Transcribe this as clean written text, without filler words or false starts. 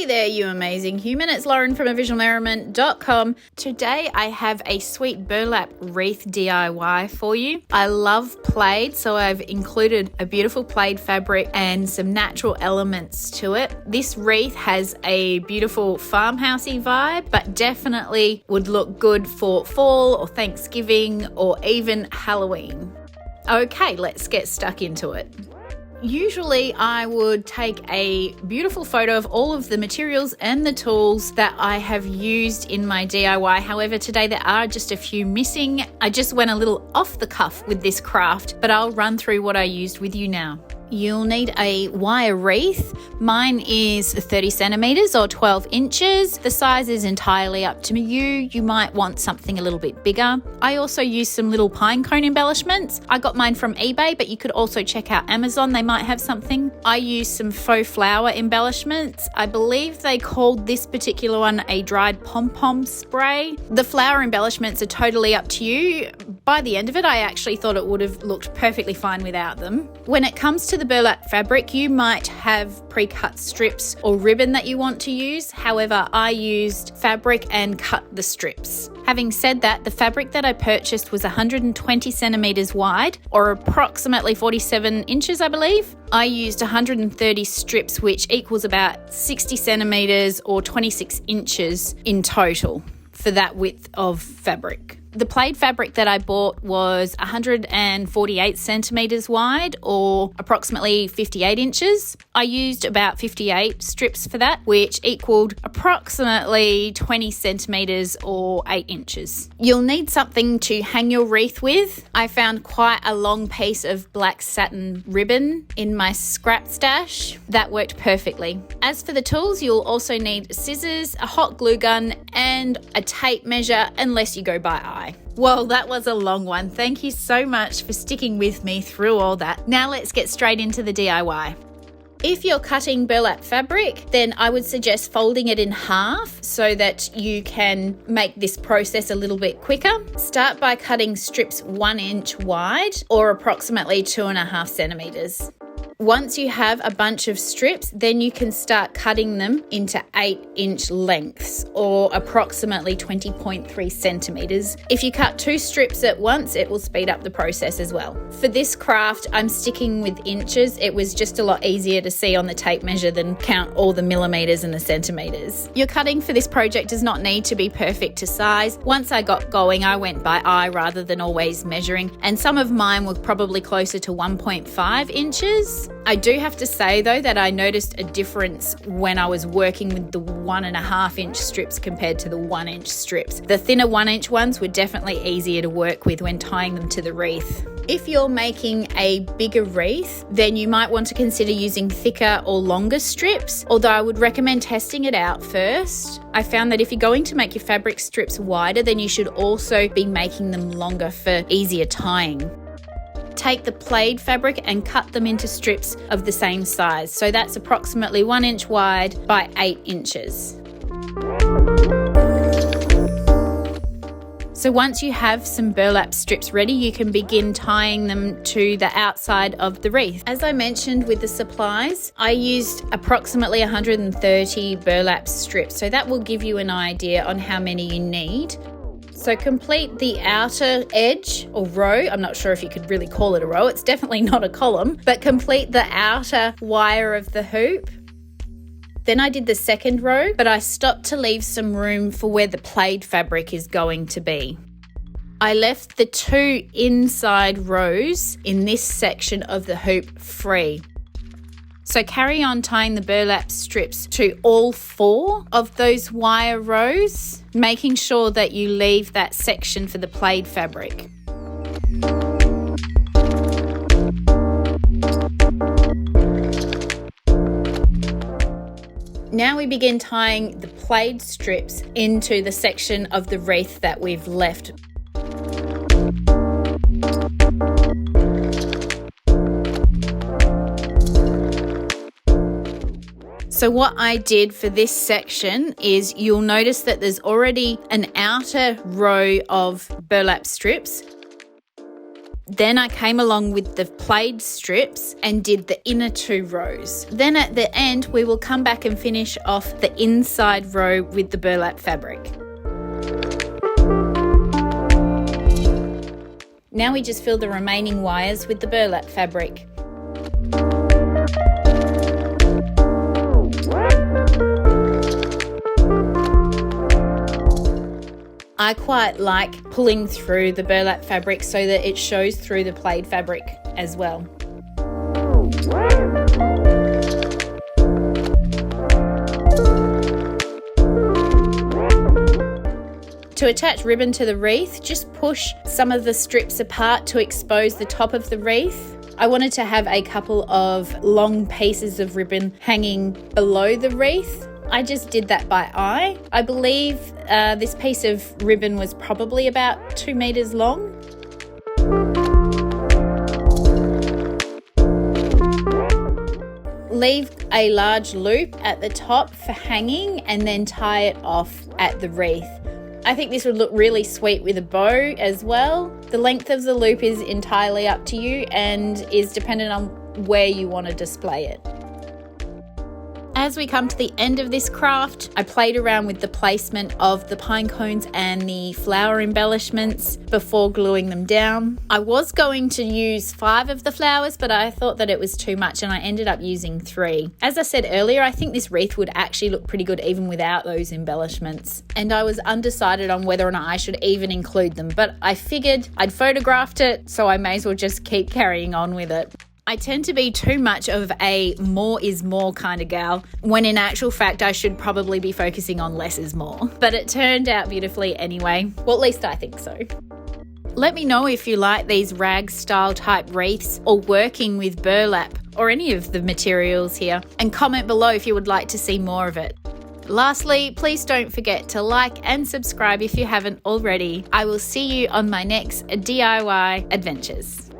Hey there, you amazing human. It's Lauren from avisualmerriment.com. Today I have a sweet burlap wreath DIY for you. I love plaid, so I've included a beautiful plaid fabric and some natural elements to it. This wreath has a beautiful farmhousey vibe, but definitely would look good for fall or Thanksgiving or even Halloween. Okay, let's get stuck into it. Usually I would take a beautiful photo of all of the materials and the tools that I have used in my DIY. However, today there are just a few missing. I just went a little off the cuff with this craft, but I'll run through what I used with you now. You'll need a wire wreath. Mine is 30 centimeters or 12 inches. The size is entirely up to you. You might want something a little bit bigger. I also used some little pine cone embellishments. I got mine from eBay, but you could also check out Amazon. They might have something. I used some faux flower embellishments. I believe they called this particular one a dried pom-pom spray. The flower embellishments are totally up to you. By the end of it, I actually thought it would have looked perfectly fine without them. When it comes to the burlap fabric, you might have pre-cut strips or ribbon that you want to use. However, I used fabric and cut the strips. Having said that, the fabric that I purchased was 120 centimeters wide or approximately 47 inches, I believe. I used 130 strips, which equals about 60 centimeters or 26 inches in total for that width of fabric. The plaid fabric that I bought was 148 centimeters wide or approximately 58 inches. I used about 58 strips for that, which equaled approximately 20 centimeters or 8 inches. You'll need something to hang your wreath with. I found quite a long piece of black satin ribbon in my scrap stash. That worked perfectly. As for the tools, you'll also need scissors, a hot glue gun, and a tape measure unless you go by eye. Well, that was a long one. Thank you so much for sticking with me through all that. Now let's get straight into the DIY. If you're cutting burlap fabric, then I would suggest folding it in half so that you can make this process a little bit quicker. Start by cutting strips 1 inch wide or approximately 2.5 centimeters. Once you have a bunch of strips, then you can start cutting them into 8-inch lengths or approximately 20.3 centimeters. If you cut 2 strips at once, it will speed up the process as well. For this craft, I'm sticking with inches. It was just a lot easier to see on the tape measure than count all the millimeters and the centimeters. Your cutting for this project does not need to be perfect to size. Once I got going, I went by eye rather than always measuring, and some of mine were probably closer to 1.5 inches. I do have to say though that I noticed a difference when I was working with the 1.5 inch strips compared to the 1 inch strips. The thinner 1 inch ones were definitely easier to work with when tying them to the wreath. If you're making a bigger wreath, then you might want to consider using thicker or longer strips, although I would recommend testing it out first. I found that if you're going to make your fabric strips wider, then you should also be making them longer for easier tying. Take the plaid fabric and cut them into strips of the same size. So that's approximately 1 inch wide by 8 inches. So once you have some burlap strips ready, you can begin tying them to the outside of the wreath. As I mentioned with the supplies, I used approximately 130 burlap strips. So that will give you an idea on how many you need. So complete the outer edge or row. I'm not sure if you could really call it a row. It's definitely not a column, but complete the outer wire of the hoop. Then I did the second row, but I stopped to leave some room for where the plaid fabric is going to be. I left the 2 inside rows in this section of the hoop free. So carry on tying the burlap strips to all 4 of those wire rows, making sure that you leave that section for the plaid fabric. Now we begin tying the plaid strips into the section of the wreath that we've left. So what I did for this section is you'll notice that there's already an outer row of burlap strips. Then I came along with the plaid strips and did the inner 2 rows. Then at the end, we will come back and finish off the inside row with the burlap fabric. Now we just fill the remaining wires with the burlap fabric. I quite like pulling through the burlap fabric so that it shows through the plaid fabric as well. To attach ribbon to the wreath, just push some of the strips apart to expose the top of the wreath. I wanted to have a couple of long pieces of ribbon hanging below the wreath. I just did that by eye. I believe this piece of ribbon was probably about 2 meters long. Leave a large loop at the top for hanging and then tie it off at the wreath. I think this would look really sweet with a bow as well. The length of the loop is entirely up to you and is dependent on where you want to display it. As we come to the end of this craft, I played around with the placement of the pine cones and the flower embellishments before gluing them down. I was going to use 5 of the flowers, but I thought that it was too much and I ended up using 3. As I said earlier, I think this wreath would actually look pretty good even without those embellishments. And I was undecided on whether or not I should even include them, but I figured I'd photographed it, so I may as well just keep carrying on with it. I tend to be too much of a more is more kind of gal, when in actual fact I should probably be focusing on less is more. But it turned out beautifully anyway. Well, at least I think so. Let me know if you like these rag style type wreaths or working with burlap or any of the materials here, and comment below if you would like to see more of it. Lastly, please don't forget to like and subscribe if you haven't already. I will see you on my next DIY adventures.